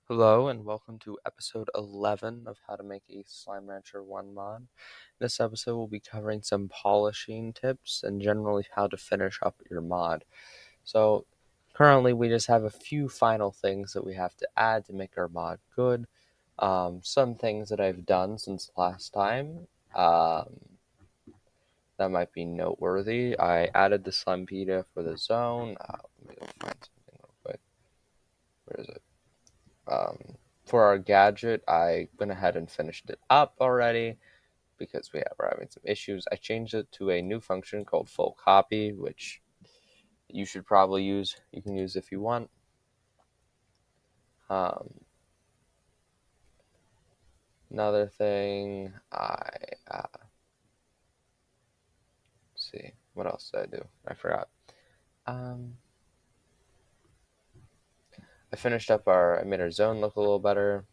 Hello and welcome to episode 11 of How to Make a Slime Rancher 1 mod. In this episode we'll be covering some polishing tips and generally how to finish up your mod. So currently we just have a few final things that we have to add to make our mod good. Some things that I've done since last time that might be noteworthy. I added the slime pita for the zone. Let me go find something real quick. Where is it? For our gadget, I went ahead and finished it up already because we're having some issues. I changed it to a new function called full copy, which you should probably use. You can use if you want. Another thing, let's see, what else did I do? I forgot. I made our zone look a little better.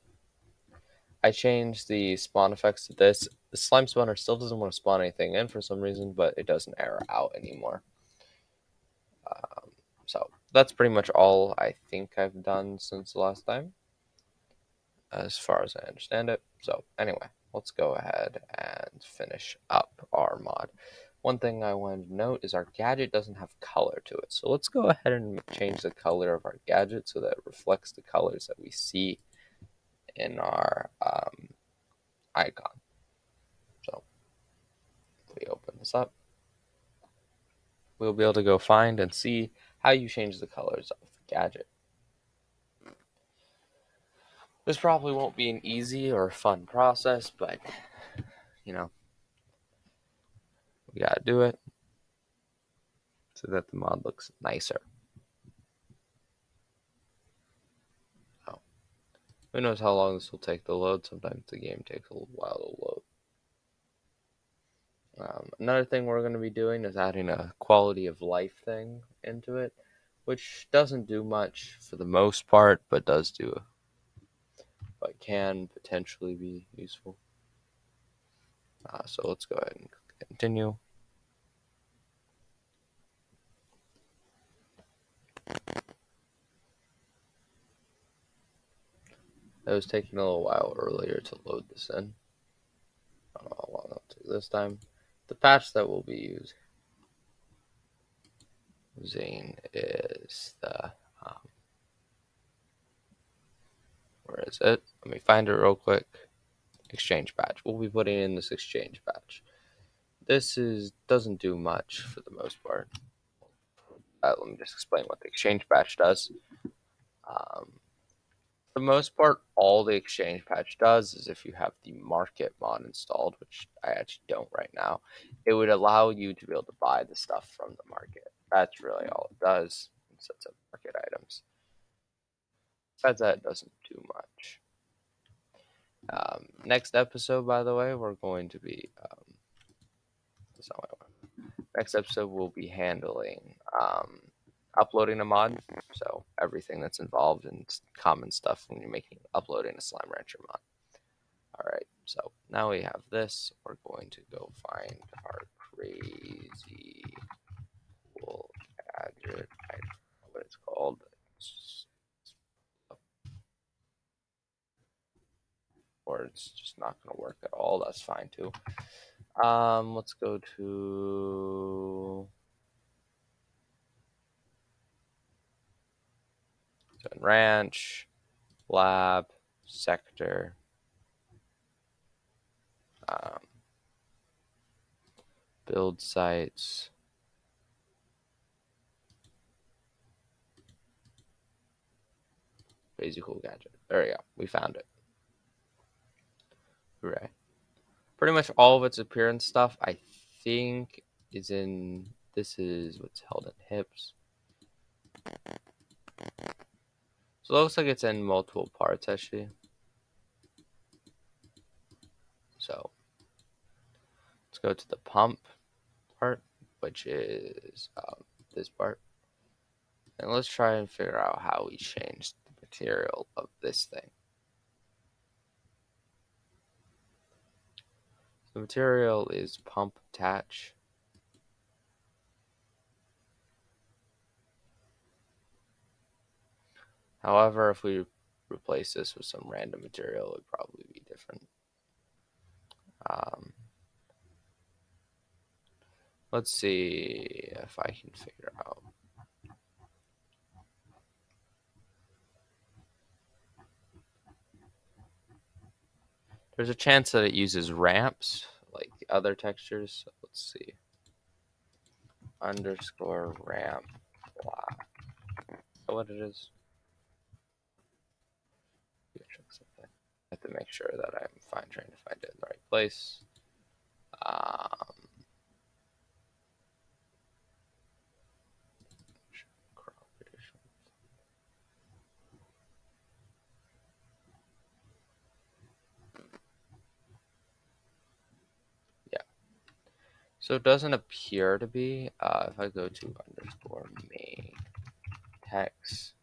I changed the spawn effects to this. The slime spawner still doesn't want to spawn anything in for some reason, but it doesn't error out anymore. So that's pretty much all I think I've done since the last time, as far as I understand it. So anyway, let's go ahead and finish up our mod. One thing I wanted to note is our gadget doesn't have color to it. So let's go ahead and change the color of our gadget so that it reflects the colors that we see in our icon. So if we open this up, we'll be able to go find and see how you change the colors of the gadget. This probably won't be an easy or fun process, but you know, we gotta do it so that the mod looks nicer. Oh, who knows how long this will take to load? Sometimes the game takes a little while to load. Another thing we're going to be doing is adding a quality of life thing into it, which doesn't do much for the most part, but can potentially be useful. So let's go ahead and continue. It was taking a little while earlier to load this in. I don't know how long it'll take this time. The patch that we'll be using is the where is it? Let me find it real quick. Exchange patch. We'll be putting in this exchange patch. This doesn't do much for the most part. Let me just explain what the exchange patch does. For the most part, all the exchange patch does is if you have the market mod installed, which I actually don't right now, it would allow you to be able to buy the stuff from the market. That's really all it does. It sets up market items. Besides that, it doesn't do much. Next episode, by the way, we're going to be next episode we'll be handling uploading a mod, so everything that's involved in common stuff when you're uploading a Slime Rancher mod. All right, so now we have this. We're going to go find our crazy cool gadget. I don't know what it's called. Or it's just not going to work at all. That's fine too. Let's go to ranch, lab, sector, build sites. Crazy cool gadget. There we go. We found it. Hooray. Pretty much all of its appearance stuff, I think, is in. This is what's held in hips. So it looks like it's in multiple parts, actually. So let's go to the pump part, which is this part. And let's try and figure out how we changed the material of this thing. The material is pump attach. However, if we replace this with some random material, it would probably be different. Let's see if I can figure out. There's a chance that it uses ramps like the other textures. So let's see. Underscore ramp black. Is that what it is? I have to make sure that I'm trying to find it in the right place. Yeah. So it doesn't appear to be. If I go to underscore main text,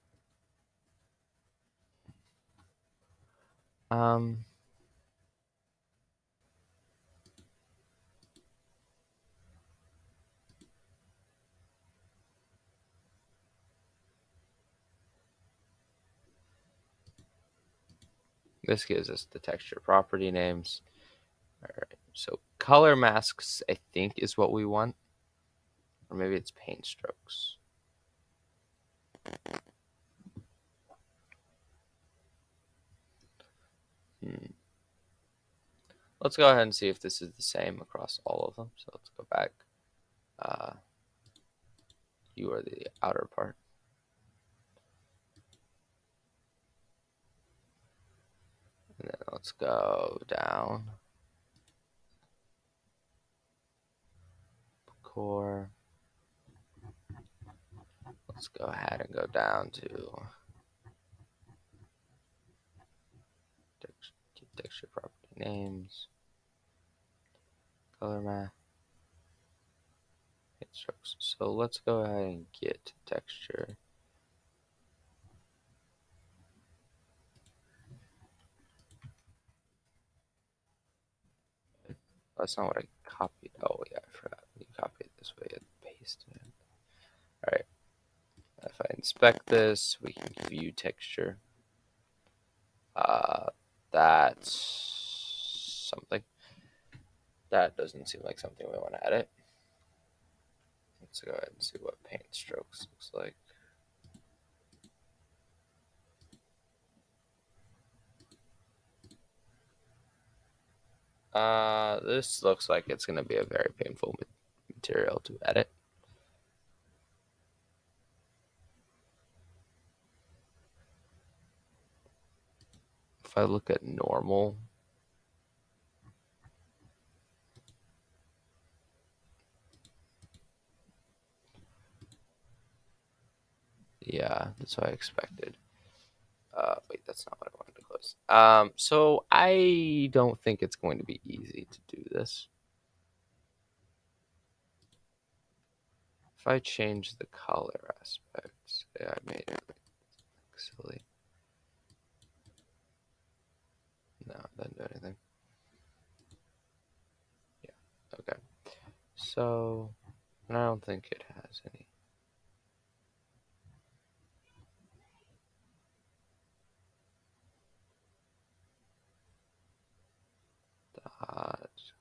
this gives us the texture property names. All right. So color masks, I think, is what we want, or maybe it's paint strokes. Let's go ahead and see if this is the same across all of them. So let's go back. You are the outer part. And then let's go down. Core. Let's go ahead and go down to texture property names, color map, paint strokes. So let's go ahead and get texture. That's not what I copied. Oh yeah, I forgot. You copy it this way and paste it. All right. If I inspect this, we can view texture. That's something. That doesn't seem like something we want to edit. Let's go ahead and see what paint strokes looks like. This looks like it's going to be a very painful material to edit. If I look at normal, yeah, that's what I expected. Wait, that's not what I wanted to close. So I don't think it's going to be easy to do this. If I change the color aspects, yeah, I made it silly. No, it doesn't do anything. Yeah, okay. So, I don't think it has any. Dots.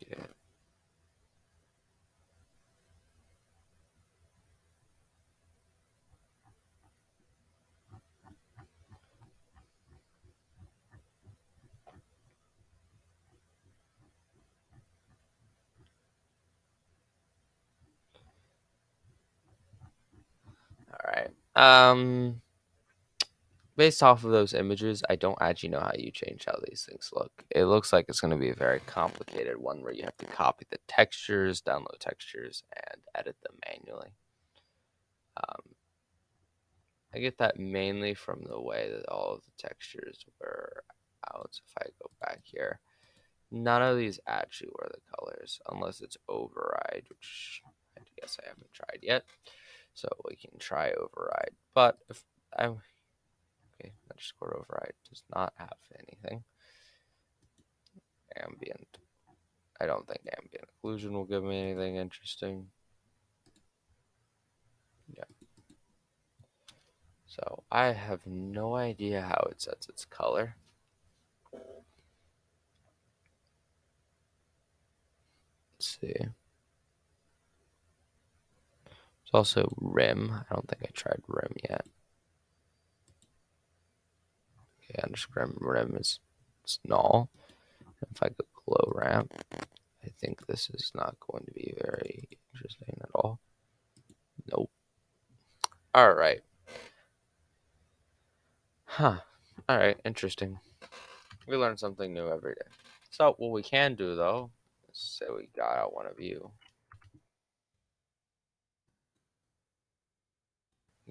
Yeah. All right. Based off of those images, I don't actually know how you change how these things look. It looks like it's going to be a very complicated one where you have to copy the textures, download textures, and edit them manually. I get that mainly from the way that all of the textures were out. If I go back here, none of these actually were the colors, unless it's override, which I guess I haven't tried yet. So we can try override. But if I'm okay, underscore override does not have anything. Ambient I don't think ambient occlusion will give me anything interesting. Yeah. So I have no idea how it sets its color. Let's see. It's also rim. I don't think I tried rim yet. Okay, underscore rim is null. If I go glow ramp, I think this is not going to be very interesting at all. Nope. All right. Huh. All right. Interesting. We learn something new every day. So what we can do though, is say we got out one of you.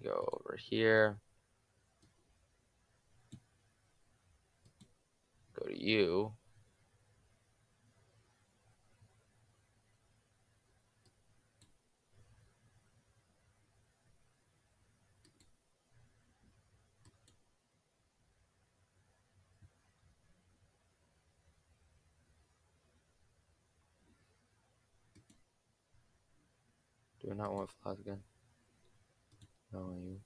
Go over here. Go to you. Do we not want flaws again? No, you.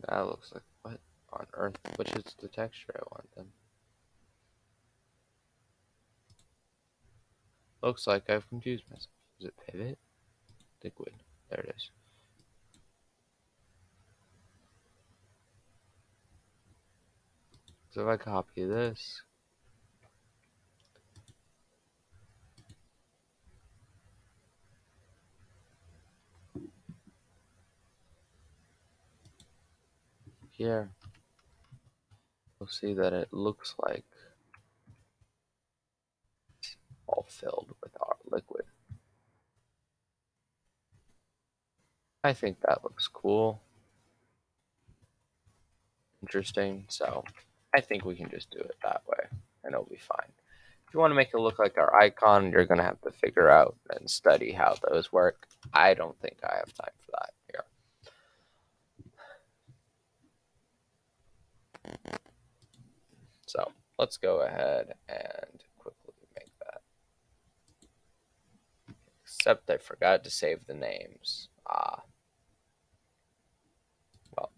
That looks like what on earth? Which is the texture I want then? Looks like I've confused myself. Is it pivot? Liquid. There it is. So if I copy this, here, you'll see that it looks like it's all filled with our liquid. I think that looks cool, interesting. So I think we can just do it that way and it'll be fine. If you want to make it look like our icon, you're going to have to figure out and study how those work. I don't think I have time for that here. So let's go ahead and quickly make that. Except I forgot to save the names. Well,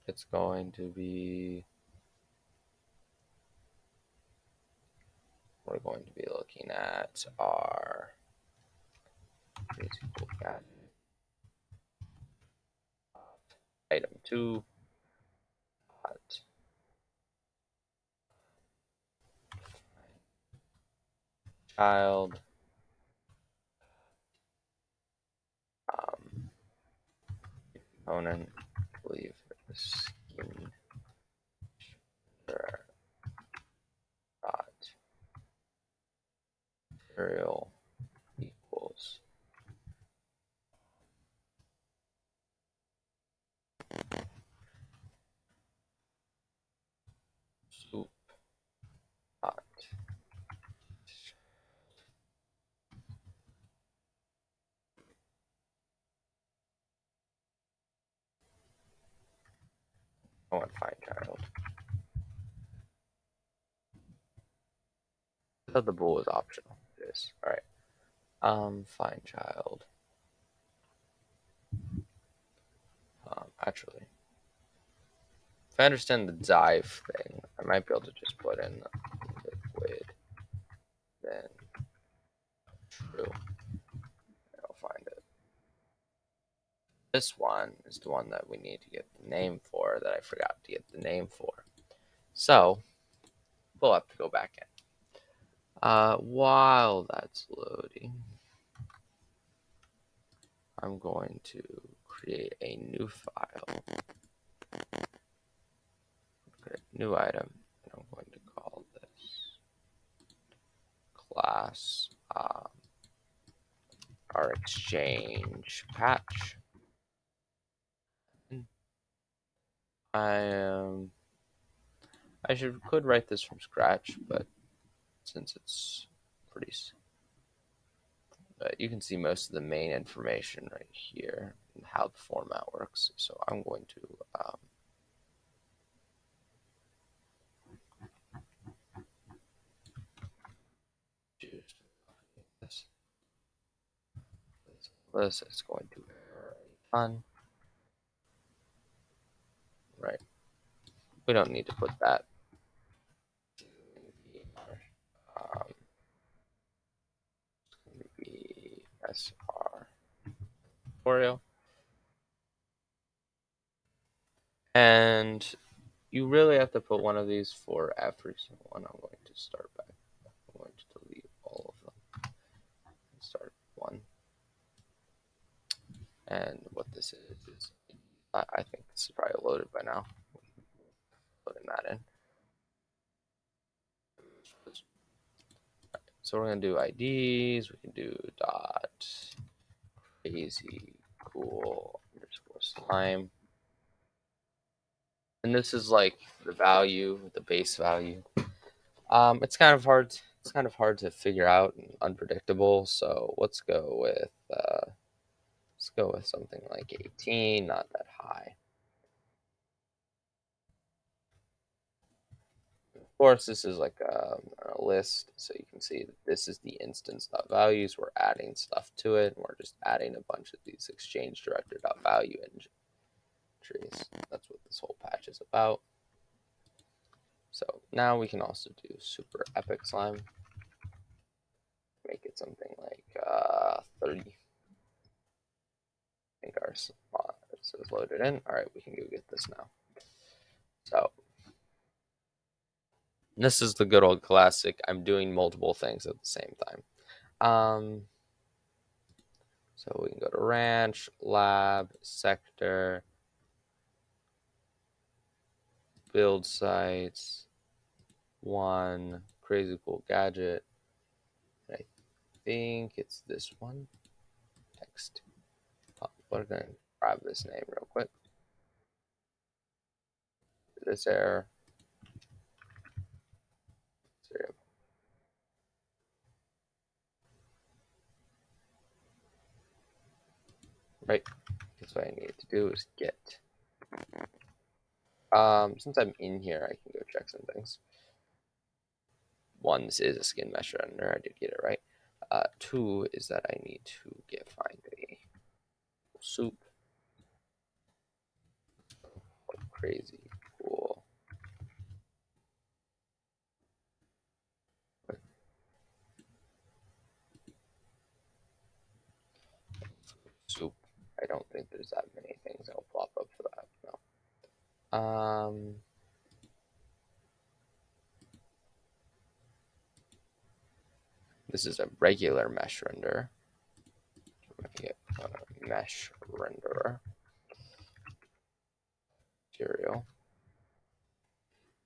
it's going to be, we're going to be looking at our crazy cool cat item 2 child component, I believe skin dot material equals soup dot. I want find child. I thought the bool was optional. It is. All right. Find child. Actually, if I understand the dive thing, I might be able to just put in liquid, then true, and I'll find it. This one is the one that we need to get the name for that I forgot to get the name for. So we'll have to go back in. While that's loading, I'm going to create a new file, create a new item, and I'm going to call this class our exchange patch. I could write this from scratch, but since it's pretty, you can see most of the main information right here. how the format works. So I'm going to choose this. This is going to be fun, right? We don't need to put that in um, be SR tutorial. And you really have to put one of these for every single one. I'm going to start back. I'm going to delete all of them. Start one. And what this is I think this is probably loaded by now. Putting that in. So we're going to do IDs. We can do dot crazy cool underscore slime. And this is like the value, the base value. It's kind of hard. It's kind of hard to figure out and unpredictable. So let's go with something like 18, not that high. Of course, this is like a list, so you can see that this is the instance.values. We're adding stuff to it. And we're just adding a bunch of these exchange director.value entries. That's what this whole patch is about. So now we can also do super epic slime. Make it something like 30. I think our spot is loaded in. All right, we can go get this now. So this is the good old classic. I'm doing multiple things at the same time. So we can go to ranch, lab, sector, build sites, one, crazy cool gadget. And I think it's this one. Text. We're going to grab this name real quick. This error. Right. That's what I need to do is get. Since I'm in here, I can go check some things. One, this is a skin mesh render. I did get it right. Two is that I need to find a soup. Crazy cool. Soup. I don't think there's that many things that'll pop up for that. No. This is a regular mesh render. Get mesh renderer material.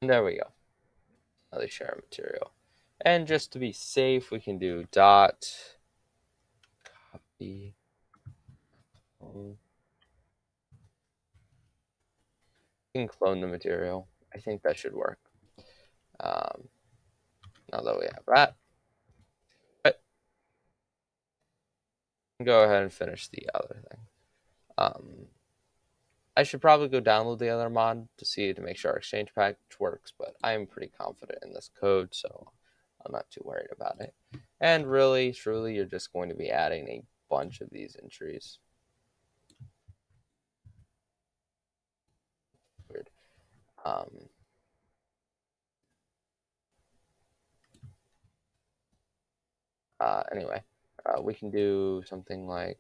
And there we go. Another share material. And just to be safe, we can do dot copy. You can clone the material. I think that should work. Now that we have that, but go ahead and finish the other thing. I should probably go download the other mod to make sure our exchange package works, but I'm pretty confident in this code, so I'm not too worried about it. And really, truly, you're just going to be adding a bunch of these entries. Weird. Anyway, we can do something like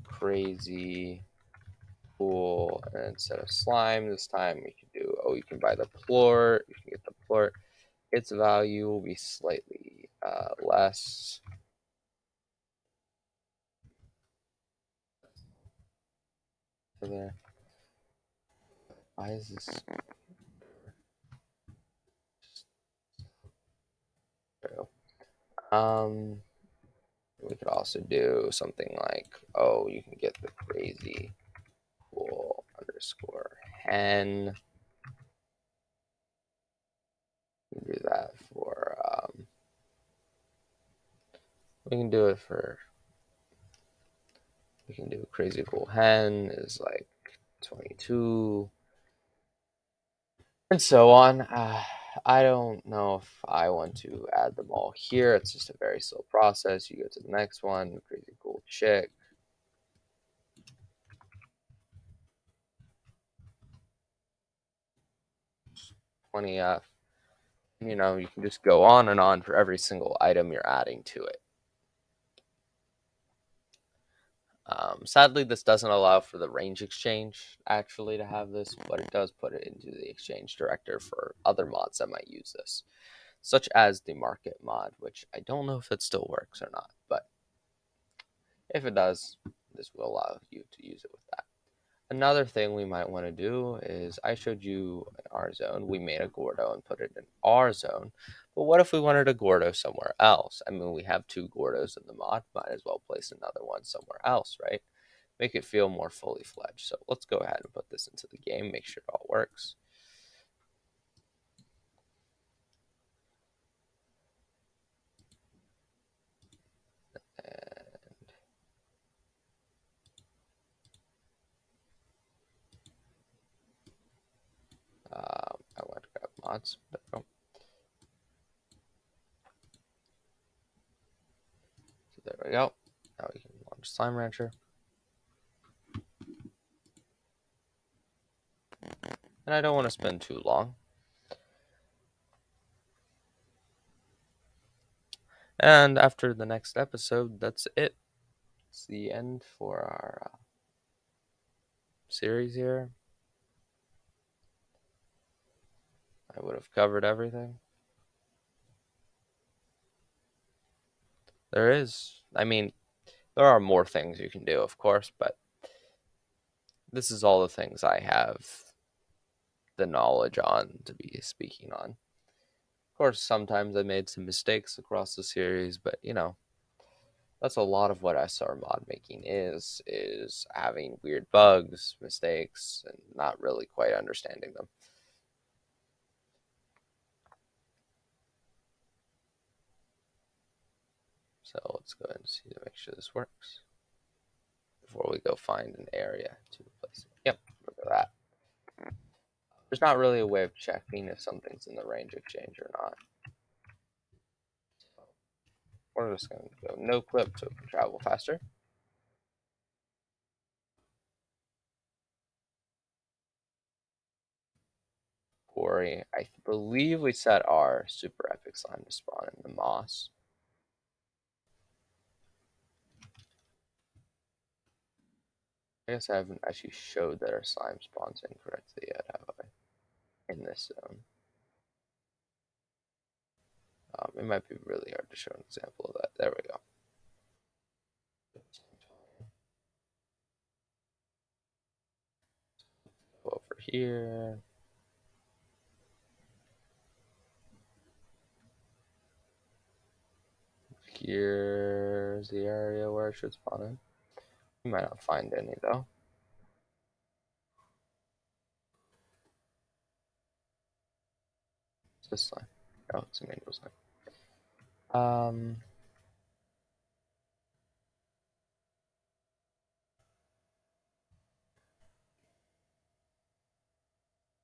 crazy cool, and instead of slime this time we can do, you can buy the plort, you can get the plort. Its value will be slightly less. There. Why is this? We could also do something like, you can get the crazy cool underscore hen. You can do that for. We can do it for We can do crazy cool hen is like 22, and so on. I don't know if I want to add them all here. It's just a very slow process. You go to the next one, crazy cool chick. 20F. You can just go on and on for every single item you're adding to it. Sadly, this doesn't allow for the range exchange actually to have this, but it does put it into the exchange director for other mods that might use this, such as the market mod, which I don't know if it still works or not, but if it does, this will allow you to use it with that. Another thing we might want to do is I showed you in our zone, we made a Gordo and put it in our zone. But what if we wanted a Gordo somewhere else? I mean, we have two Gordos in the mod, might as well place another one somewhere else, right? Make it feel more fully fledged. So let's go ahead and put this into the game, make sure it all works. And I want to grab mods. There we go. So there we go. Now we can launch Slime Rancher. And I don't want to spend too long. And after the next episode, that's it. It's the end for our series here. I would have covered everything. There is. I mean, there are more things you can do, of course, but this is all the things I have the knowledge on to be speaking on. Of course, sometimes I made some mistakes across the series, but that's a lot of what SR mod making is having weird bugs, mistakes, and not really quite understanding them. So let's go ahead and see to make sure this works before we go find an area to replace it. Yep, look at that. There's not really a way of checking if something's in the range exchange or not. So we're just going to go no clip so it can travel faster. Quarry, I believe we set our super epic slime to spawn in the moss. I guess I haven't actually showed that our slime spawns incorrectly yet, have I? In this zone. It might be really hard to show an example of that. There we go. Go over here. Here's the area where I should spawn in. You might not find any though. It's this slime. Oh, it's a mango slime.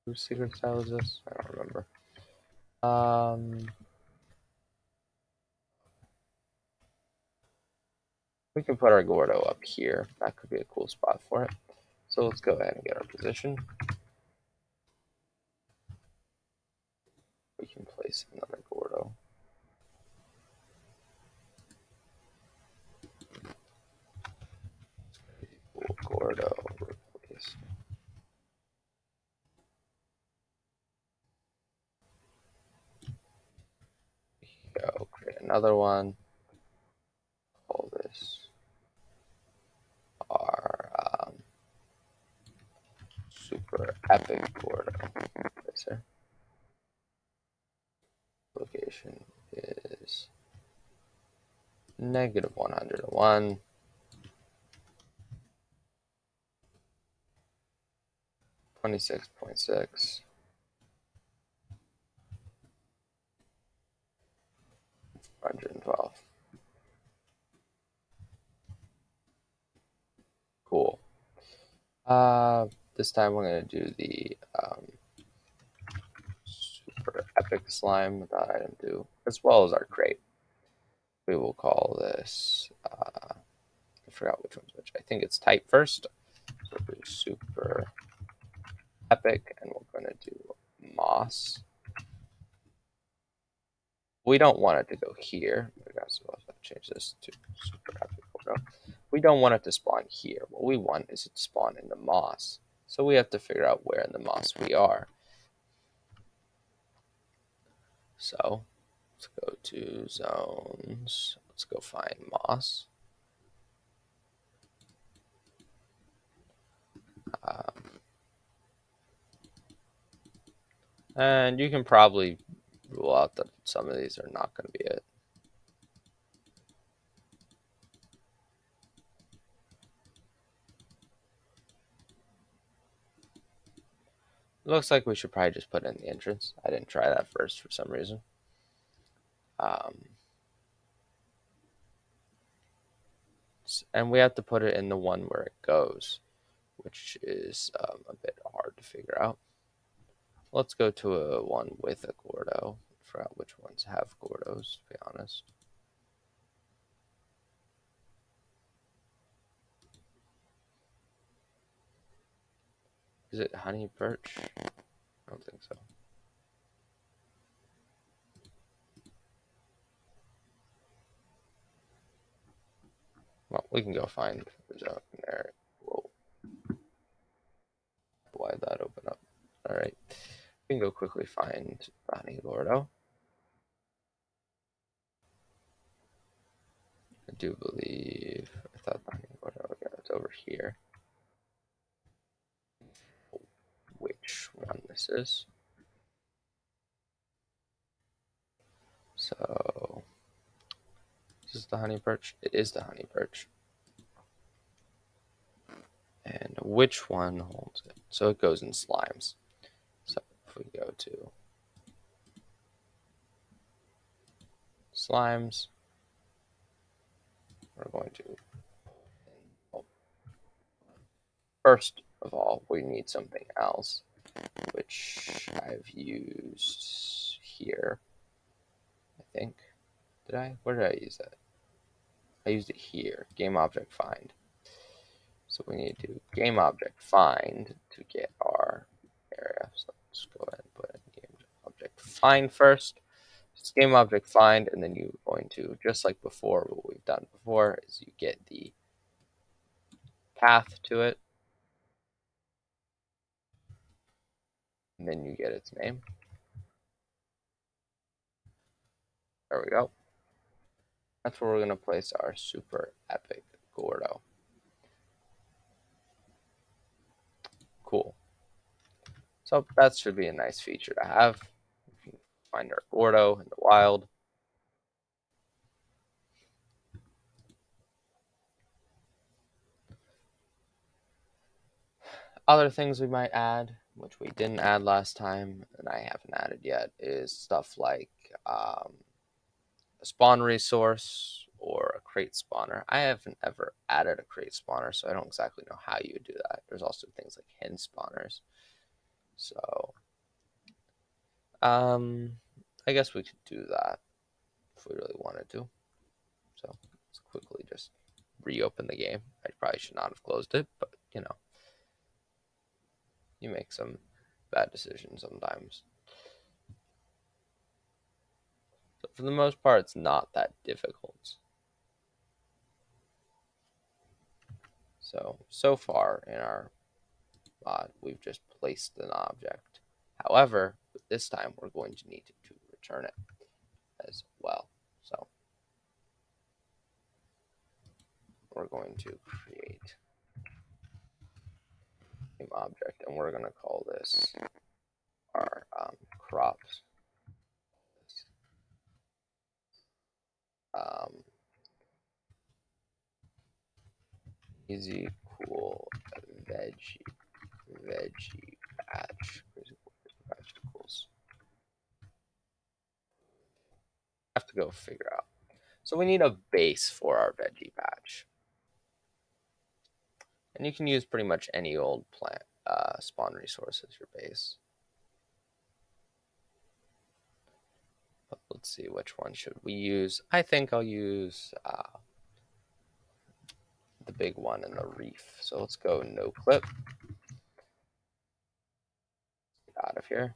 Whose secret style is this? I don't remember. We can put our Gordo up here. That could be a cool spot for it. So let's go ahead and get our position. We can place another Gordo. Cool Gordo replace. Go create another one. Call this our super epic Gordo. Sir. Location is -101. 26.6. 112. This time we're going to do the super epic slime with that item too, as well as our crate. We will call this, I forgot which one's which. I think it's type first. So we'll do super epic, and we're going to do moss. We don't want it to go here. So I'll change this to super epic Gordo. We don't want it to spawn here. What we want is it to spawn in the moss. So we have to figure out where in the moss we are. So let's go to zones. Let's go find moss. And you can probably rule out that some of these are not going to be it. Looks like we should probably just put in the entrance. I didn't try that first for some reason. And we have to put it in the one where it goes, which is a bit hard to figure out. Let's go to a one with a Gordo. I forgot which ones have Gordos, to be honest. Is it honey birch? I don't think so. Well, we can go find the zone there. Whoa. Why'd that open up? All right. We can go quickly find the honey Gordo. I do believe, I thought the honey Gordo, yeah, it's over here. Which one this is. So, is this the honey perch? It is the honey perch. And which one holds it? So it goes in slimes. So if we go to slimes, we're going to, oh, first of all, we need something else, which I've used here, I think. Did I? Where did I use that? I used it here, game object find. So we need to do game object find to get our area. So let's go ahead and put in game object find first. It's game object find, and then you're going to, just like before, what we've done before is you get the path to it, and then you get its name. There we go. That's where we're going to place our super epic Gordo. Cool. So that should be a nice feature to have. We can find our Gordo in the wild. Other things we might add, which we didn't add last time, and I haven't added yet, is stuff like a spawn resource or a crate spawner. I haven't ever added a crate spawner, so I don't exactly know how you would do that. There's also things like hen spawners. So, I guess we could do that if we really wanted to. So let's quickly just reopen the game. I probably should not have closed it, but you know, you make some bad decisions sometimes. So for the most part, it's not that difficult. So far in our mod, we've just placed an object. However, this time we're going to need to return it as well. So we're going to create an object, and we're going to call this our crops. Um, easy cool veggie batch vegetables. I have to go figure out. So we need a base for our veggie batch. And you can use pretty much any old plant spawn resource as your base. But let's see, which one should we use? I think I'll use the big one in the reef. So let's go no clip. Get out of here.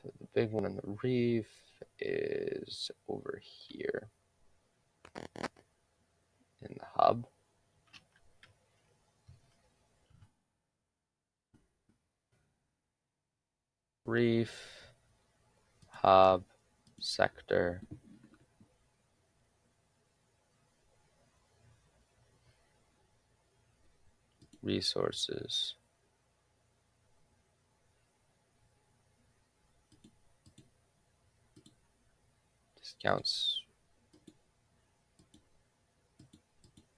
So the big one in the reef is over here in the hub. Reef, hub, sector, resources, discounts.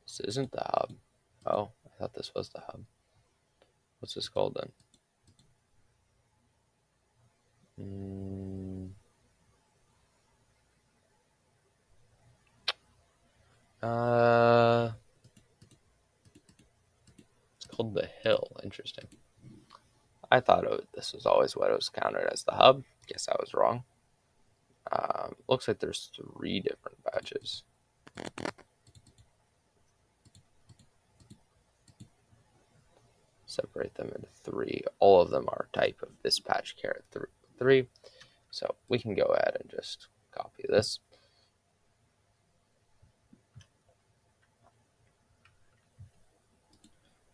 This isn't the hub. Oh, I thought this was the hub. What's this called then? It's called the hill. Interesting. I thought this was always what it was counted as the hub. Guess I was wrong. Looks like there's 3 different batches. Separate them into 3. All of them are type of this patch carrot 3. So we can go ahead and just copy this.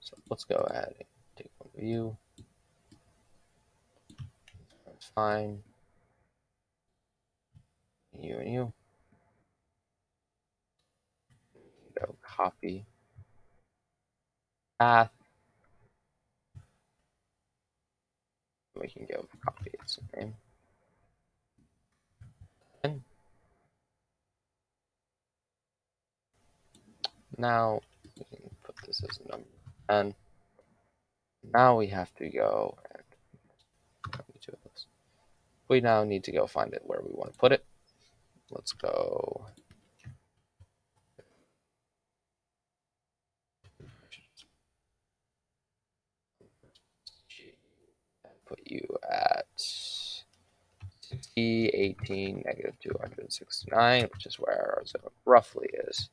So let's go ahead and take one view. That's fine. You and you. Go copy path. We can go copy its name. And now we can put this as a number 10. Now we have to go and we now need to go find it where we want to put it. Let's go. Put you at 60, 18, negative 269, which is where our zone roughly is.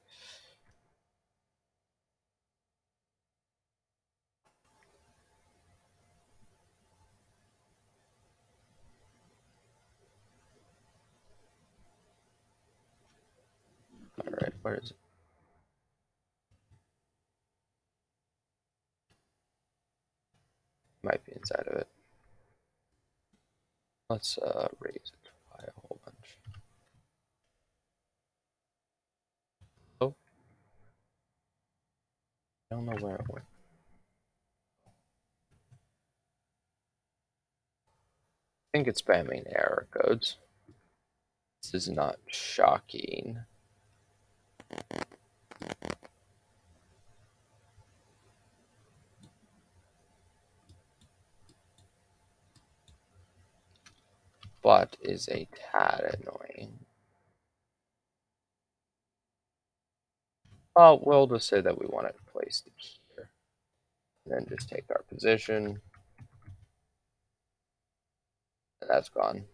All right, where is it? Might be inside of it. Let's raise it by a whole bunch. Oh, I don't know where it went. I think it's spamming error codes. This is not shocking. But is a tad annoying. Well, we'll just say that we want it placed here. And then just take our position. And that's gone.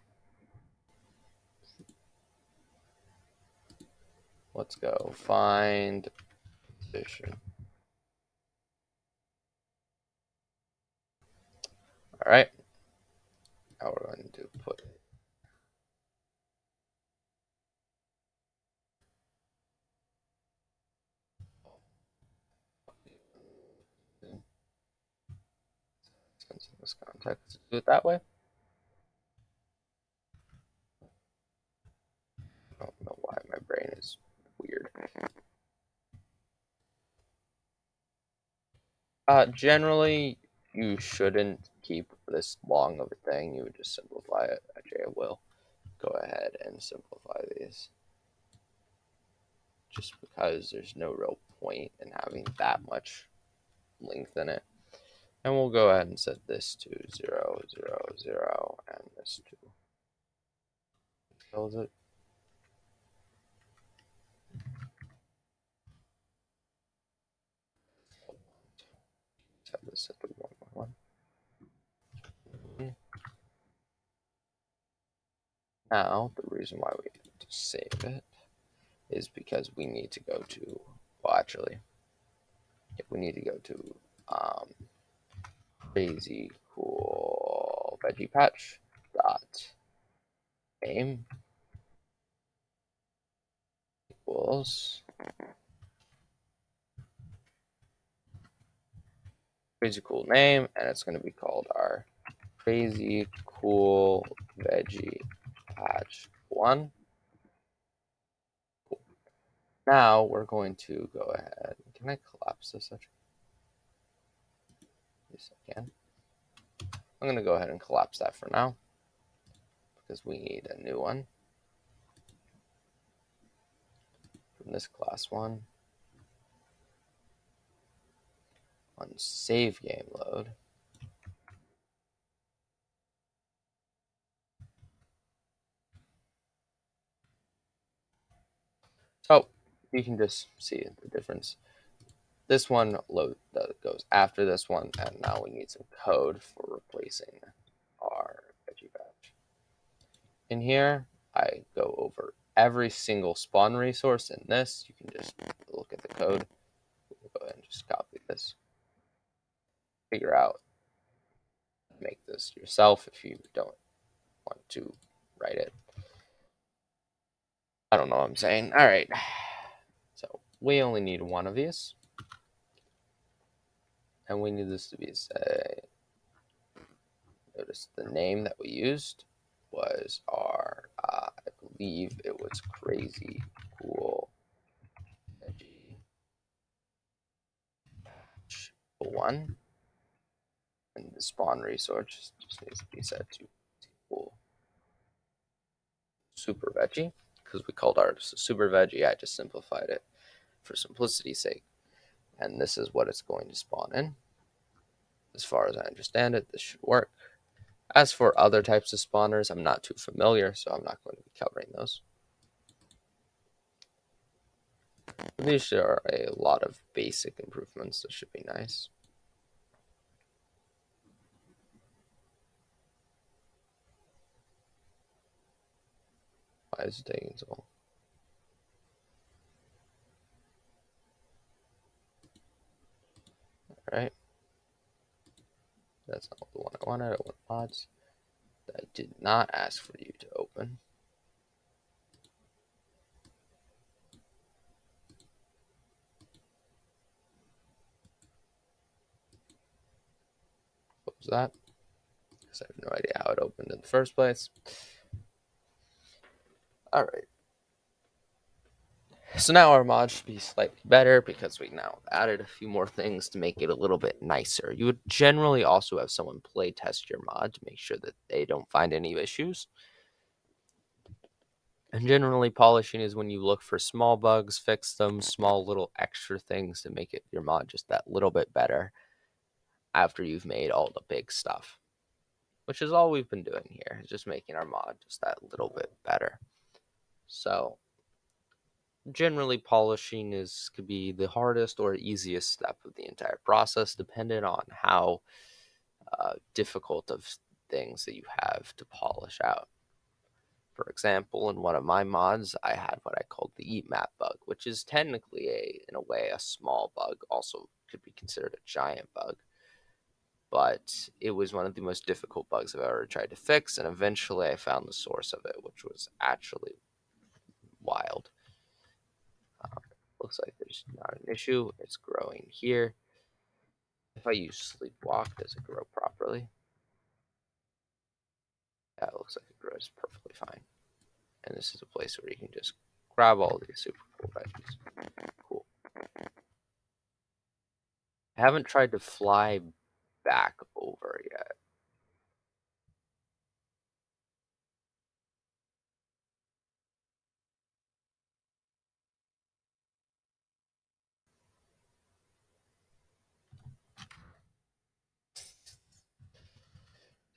Let's go find position. All right. Now we're going to put it. Since in this context, do it that way. I don't know why my brain is weird. Generally, you shouldn't keep this long of a thing. You would just simplify it. Actually, I will go ahead and simplify these. Just because there's no real point in having that much length in it. And we'll go ahead and set this to 0, 0, 0, and this to What was it? Set this at the 111. Now, the reason why we need to save it is because we need to go to, well, actually, we need to go to um, crazy cool veggie patch dot name equals crazy cool name, and it's going to be called our crazy cool veggie patch 1. Cool. Now we're going to go ahead. Can I collapse this? Yes, I can. I'm going to go ahead and collapse that for now because we need a new one from this class 1 on save game load. So you can just see the difference. This one goes after this one, and now we need some code for replacing our veggie batch. In here, I go over every single spawn resource in this. You can just look at the code. We'll go ahead and just copy this. Figure out, make this yourself if you don't want to write it. I don't know what I'm saying. All right. So we only need one of these. And we need this to be, say, notice the name that we used was our, I believe it was crazy cool veggie 1. And the spawn resource just needs to be set to cool super veggie because we called ours super veggie. I just simplified it for simplicity's sake. And this is what it's going to spawn in. As far as I understand it, this should work. As for other types of spawners, I'm not too familiar, so I'm not going to be covering those. But these are a lot of basic improvements that should be nice. Why is it taking so long? Alright. That's not the one I wanted. I want mods. I did not ask for you to open. What was that? Because I have no idea how it opened in the first place. Alright. So now our mod should be slightly better because we now added a few more things to make it a little bit nicer. You would generally also have someone play test your mod to make sure that they don't find any issues. And generally, polishing is when you look for small bugs, fix them, small little extra things to make it your mod just that little bit better after you've made all the big stuff, which is all we've been doing here, is just making our mod just that little bit better. So generally, polishing could be the hardest or easiest step of the entire process, depending on how difficult of things that you have to polish out. For example, in one of my mods, I had what I called the eat map bug, which is technically in a way, a small bug. Also, could be considered a giant bug. But it was one of the most difficult bugs I've ever tried to fix, and eventually I found the source of it, which was actually wild. Looks like there's not an issue. It's growing here. If I use sleepwalk, does it grow properly? Yeah, it looks like it grows perfectly fine. And this is a place where you can just grab all these super cool veggies. Cool. I haven't tried to fly back over yet.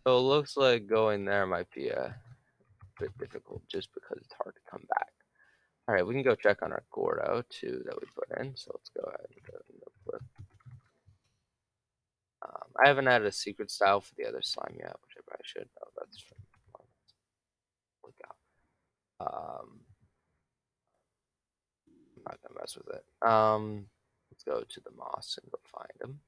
So it looks like going there might be a bit difficult just because it's hard to come back. All right, we can go check on our Gordo too that we put in. So let's go ahead and go into the flip. I haven't added a secret style for the other slime yet, which I probably should. Oh, that's from look out. I'm not gonna mess with it. Let's go to the moss and go find him.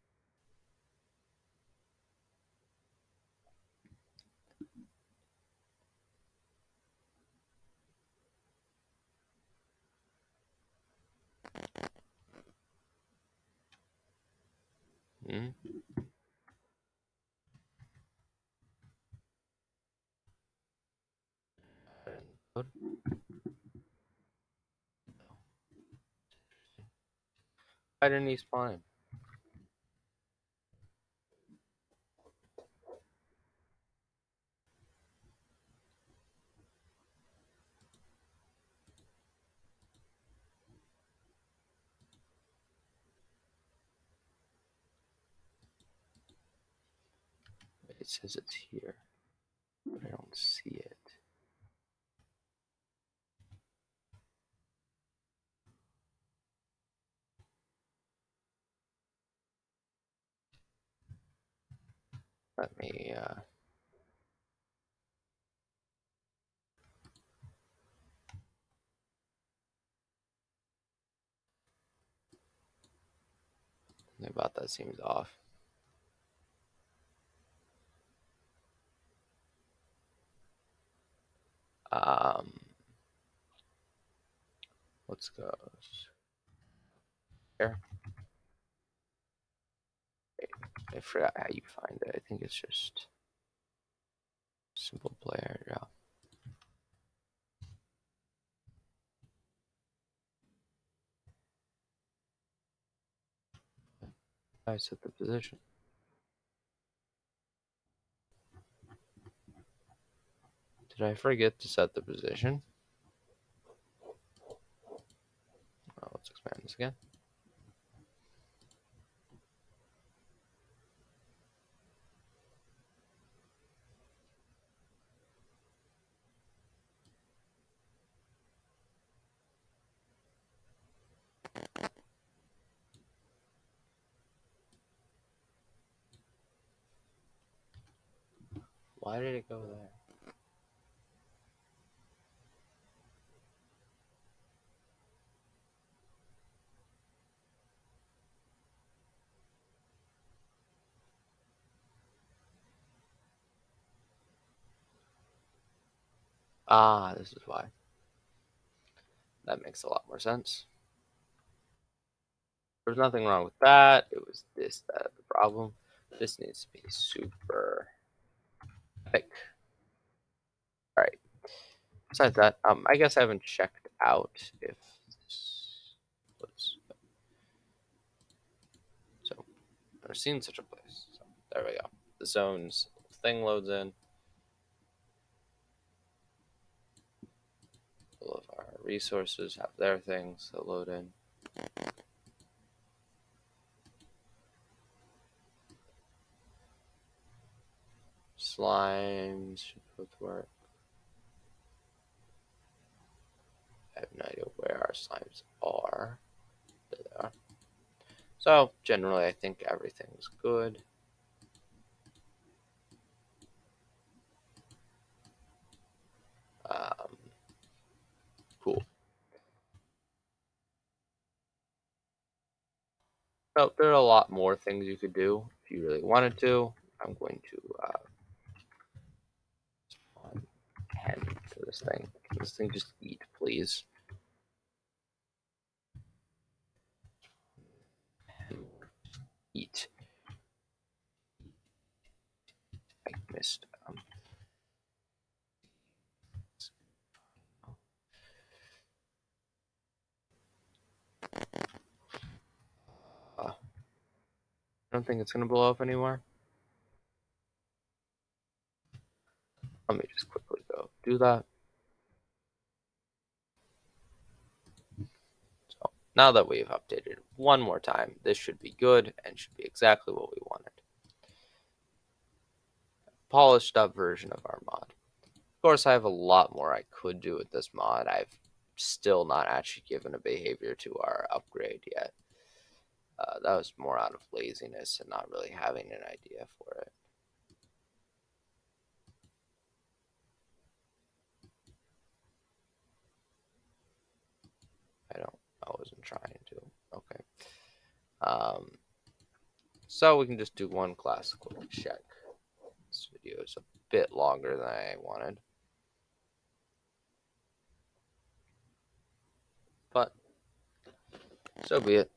Hmm? Why didn't he spawn in? It says it's here, but I don't see it. Let me think about that seems off. Um, let's go here. Wait, I forgot how you find it. I think it's just simple player. Yeah. I set the position. Did I forget to set the position? Oh, let's expand this again. Why did it go there? Ah, this is why. That makes a lot more sense. There's nothing wrong with that. It was this that the problem. This needs to be super thick. All right. Besides that, I guess I haven't checked out if this was. So I've seen such a place. So there we go. The zones thing loads in. All of our resources have their things that load in. Slimes should both work. I have no idea where our slimes are. There they are. So generally, I think everything's good. Cool. So there are a lot more things you could do if you really wanted to. I'm going to spawn 10 to this thing. Can this thing just eat, please? Eat. I missed. I don't think it's gonna blow up anymore. Let me just quickly go do that. So now that we've updated one more time, this should be good and should be exactly what we wanted. Polished up version of our mod. course, I have a lot more I could do with this mod. I've still not actually given a behavior to our upgrade yet. That was more out of laziness and not really having an idea for it. I wasn't trying to. Okay. Um, so we can just do one classical check. This video is a bit longer than I wanted. But so be it.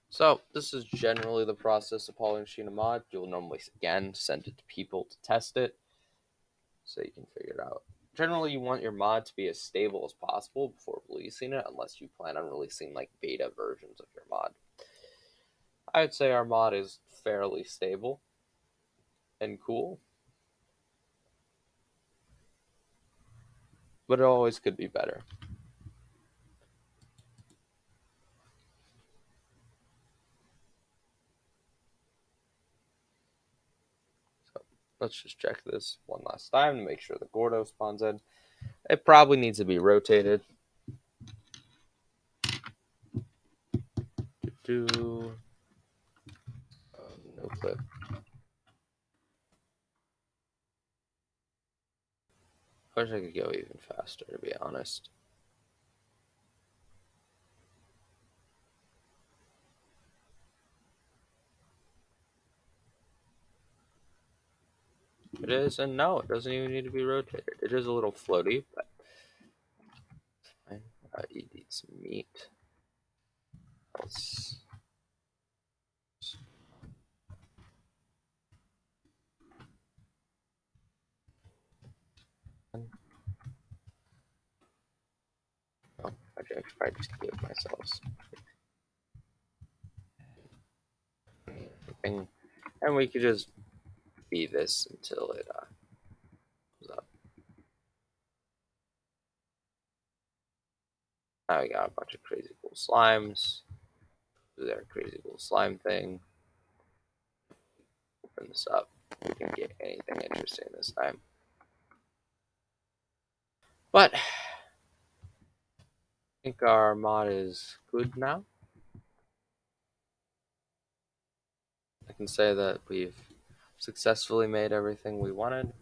So this is generally the process of polishing a mod. You'll normally, again, send it to people to test it so you can figure it out. Generally, you want your mod to be as stable as possible before releasing it, unless you plan on releasing like beta versions of your mod. I would say our mod is fairly stable and cool, but it always could be better. So let's just check this one last time to make sure the Gordo spawns in. It probably needs to be rotated. Do no clip. I wish I could go even faster, to be honest. It is, and no, it doesn't even need to be rotated. It is a little floaty, but fine. You need some meat. Let's... Oh, actually, I should probably just give myself something. And we could just be this until it comes up. Now we got a bunch of crazy cool slimes. Do their crazy cool slime thing. Open this up. We can get anything interesting this time. But I think our mod is good now. I can say that we've successfully made everything we wanted.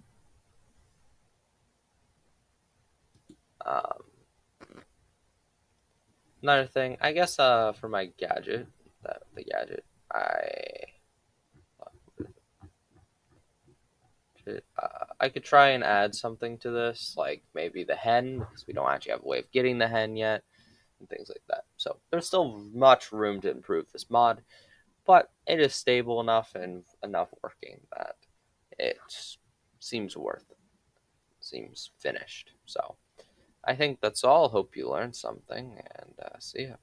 Um, Another thing, I guess, for my gadget, the gadget, I could try and add something to this, like maybe the hen, because we don't actually have a way of getting the hen yet, and things like that. So there's still much room to improve this mod, but it is stable enough and enough working that it seems worth it. Seems finished. So I think that's all. Hope you learned something, and see ya.